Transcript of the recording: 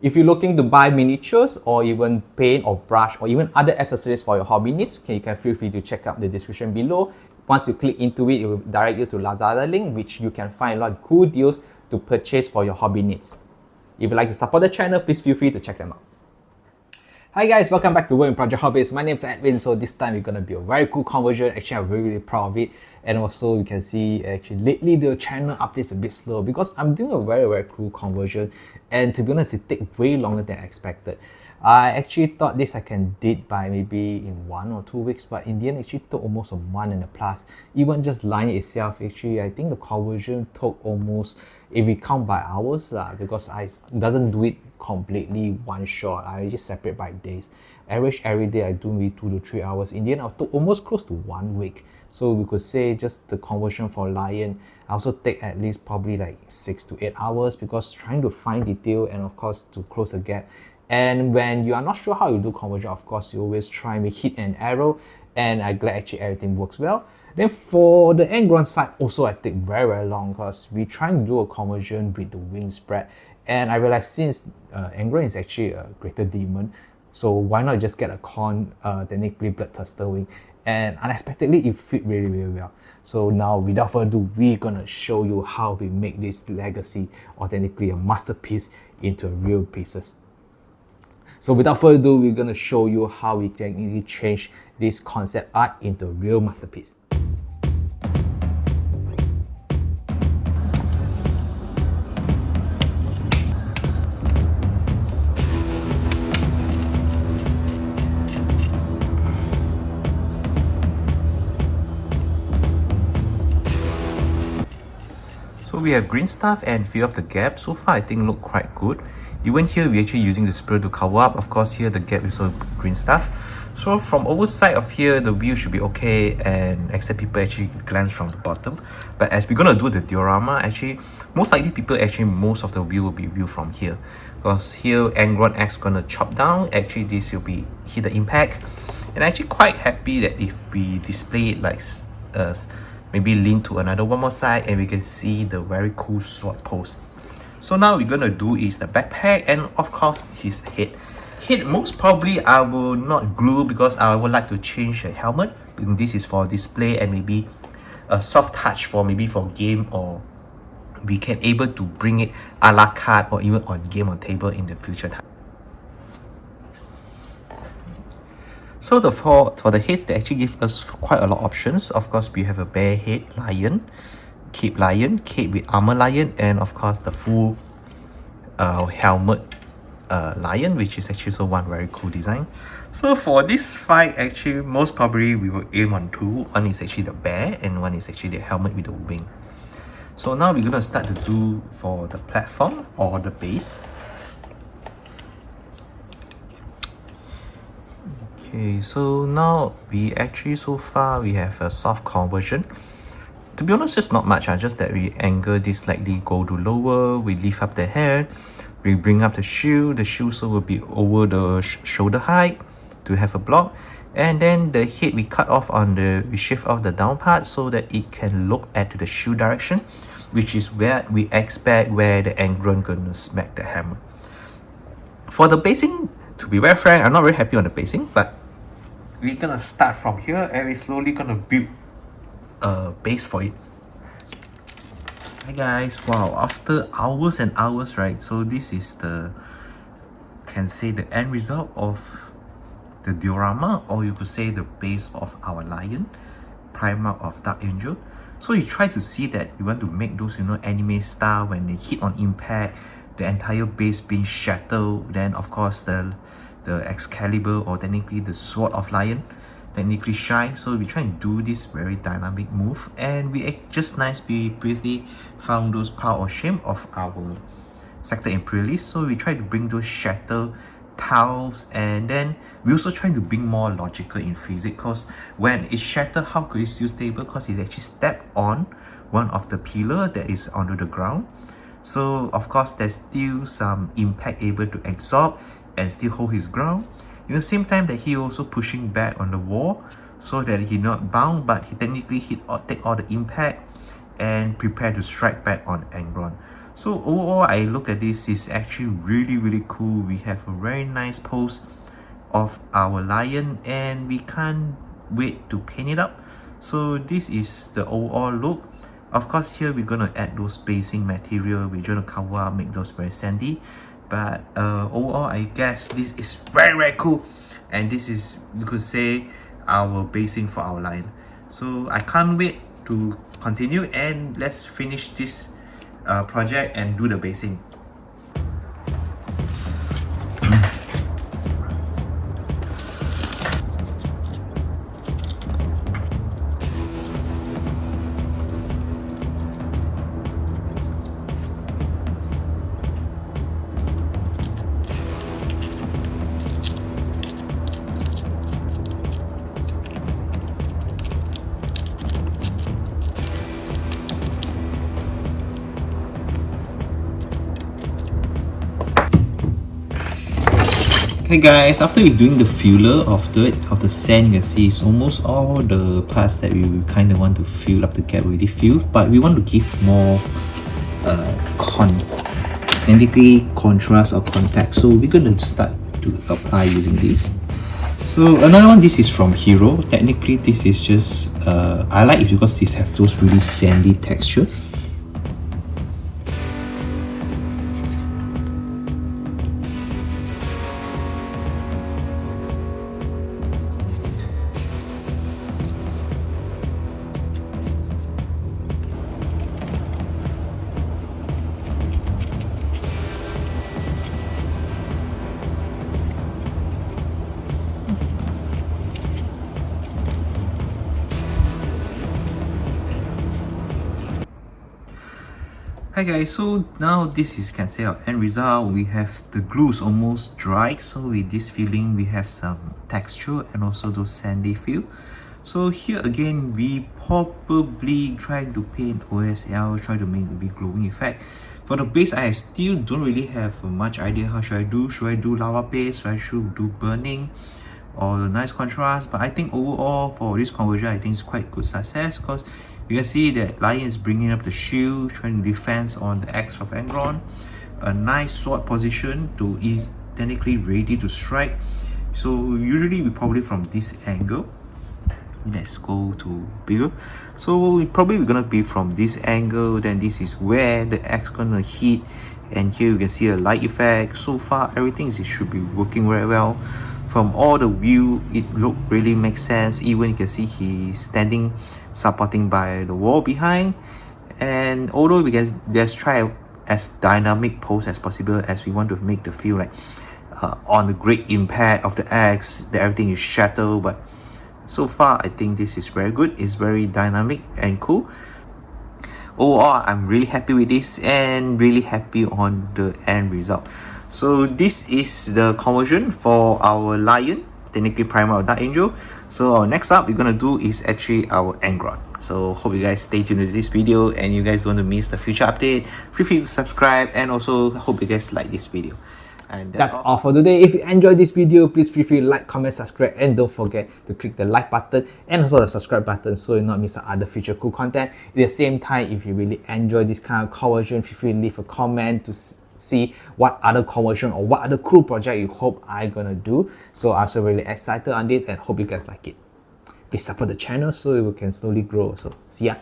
If you're looking to buy miniatures or even paint or brush or even other accessories for your hobby needs, you can feel free to check out the description below. Once you click into it, it will direct you to Lazada link, which you can find a lot of cool deals to purchase for your hobby needs. If you'd like to support the channel, please feel free to check them out. Hi guys, welcome back to Wip Hobbies. My name is Edwin. So this time it's gonna be a very cool conversion. Actually, I'm really proud of it. And also you can see actually lately the channel updates a bit slow because I'm doing a very cool conversion. And to be honest, it takes way longer than I expected. I actually thought this I can did by maybe in 1 or 2 weeks, but in the end it actually took almost a month and a plus. Even just line itself, actually I think the conversion took almost, if we count by hours, because I doesn't do it completely one shot. I just separate by days. Average every day I do maybe 2 to 3 hours. In the end I took almost close to 1 week. So we could say just the conversion for lion, I also take at least probably like 6 to 8 hours because trying to find detail and of course to close the gap. And when you are not sure how you do conversion, of course you always try and hit an arrow, and I'm glad actually everything works well. Then for the Angron side, also I take very long because we try and do a conversion with the wing spread, and I realized since Angron is actually a greater demon, so why not just get a technically bloodthirster wing, and unexpectedly it fit really well. So now without further ado, we're gonna show you how we make this legacy, or technically a masterpiece, into real pieces. So without further ado, we're going to show you how we can easily change this concept art into a real masterpiece. So we have green stuff and fill up the gap. So far I think look quite good. Even here we're actually using the spray to cover up. Of course here the gap is also green stuff. So from overside of here the view should be okay, and except people actually glance from the bottom. But as we're gonna do the diorama, actually most likely most of the view will be viewed from here. Because here Angron X gonna chop down, actually this will be hit the impact. And I'm actually quite happy that if we display it like maybe lean to another one more side, and we can see the very cool sword pose. So now we're gonna do is the backpack, and of course his head. Most probably I will not glue because I would like to change the helmet. This is for display and maybe a soft touch for maybe for game, or we can able to bring it a la carte or even on game or table in the future time. So for the heads, they actually give us quite a lot of options. Of course, we have a bare head lion, cape with armor lion, and of course the full helmet lion, which is actually also one very cool design. So for this fight, actually most probably we will aim on two. One is actually the bear and one is actually the helmet with the wing. So now we're gonna start to do for the platform or the base. Okay, so now we actually so far we have a soft conversion. To be honest, just not much, just that we angle this slightly, go to lower, we lift up the head, we bring up the shield so will be over the shoulder height to have a block, and then the head we cut off we shift off the down part so that it can look at the shield direction, which is where we expect where the Angron gonna smack the hammer. For the basing, to be very frank, I'm not very happy on the basing, but we're gonna start from here and we're slowly gonna build a base for it. Hi guys, wow, after hours and hours, right? So this is the end result of the diorama, or you could say the base of our lion, Primarch of Dark Angel. So you try to see that you want to make those, anime style when they hit on impact, the entire base being shattered. Then of course the Excalibur, or technically the sword of lion, technically shine. So we try and do this very dynamic move, and we previously found those power or shame of our sector imperialist. So we try to bring those shatter tiles, and then we also try to bring more logical in physics, because when it's shattered, how could it still stable? Because it's actually stepped on one of the pillar that is under the ground. So of course there's still some impact able to absorb and still hold his ground. In the same time that he also pushing back on the wall so that he not bound, but he technically take all the impact and prepare to strike back on Angron. So overall, I look at this, is actually really cool. We have a very nice pose of our lion, and we can't wait to paint it up. So this is the overall look. Of course, here we're gonna add those basing material. We're gonna cover up, make those very sandy. But overall, I guess this is very cool, and this is, you could say, our basing for our lion. So I can't wait to continue, and let's finish this project and do the basing. Okay guys, after we're doing the filler of the sand, you can see it's almost all the parts that we kind of want to fill up the gap already filled, but we want to give more technically contrast or context, so we're going to start to apply using this. So another one, this is from Hero. Technically this is just I like it because these have those really sandy texture. Hi guys, so now this is, can say, our end result. We have the glues almost dried, so with this filling we have some texture and also those sandy feel. So here again, we probably try to paint OSL, try to make a big glowing effect. For the base, I still don't really have much idea how should I do. Should I do lava paste? Should I do burning? Or a nice contrast? But I think overall for this conversion, I think it's quite good success, because you can see that Lion is bringing up the shield, trying to defend on the axe of Angron. A nice sword position to is technically ready to strike. So usually we probably from this angle. Let's go to bigger. So we're gonna be from this angle. Then this is where the axe gonna hit, and here you can see a light effect. So far everything should be working very well. From all the view, it look really makes sense. Even you can see he's standing supporting by the wall behind. And although we can just try as dynamic pose as possible, as we want to make the feel like on the great impact of the axe that everything is shattered. But so far I think this is very good. It's very dynamic and cool. Overall, I'm really happy with this and really happy on the end result. So this is the conversion for our lion, technically Primarch or Dark Angel. So next up we're gonna do is actually our Angron. So hope you guys stay tuned with this video, and you guys don't want to miss the future update. Feel free to subscribe, and also hope you guys like this video. And that's all for today. If you enjoyed this video, please feel free to like, comment, subscribe, and don't forget to click the like button and also the subscribe button so you not miss out other future cool content. At the same time, if you really enjoy this kind of conversion, feel free to leave a comment to see what other conversion or what other cool project you hope I'm gonna do. So I'm also really excited on this and hope you guys like it. Please support the channel so we can slowly grow. So see ya.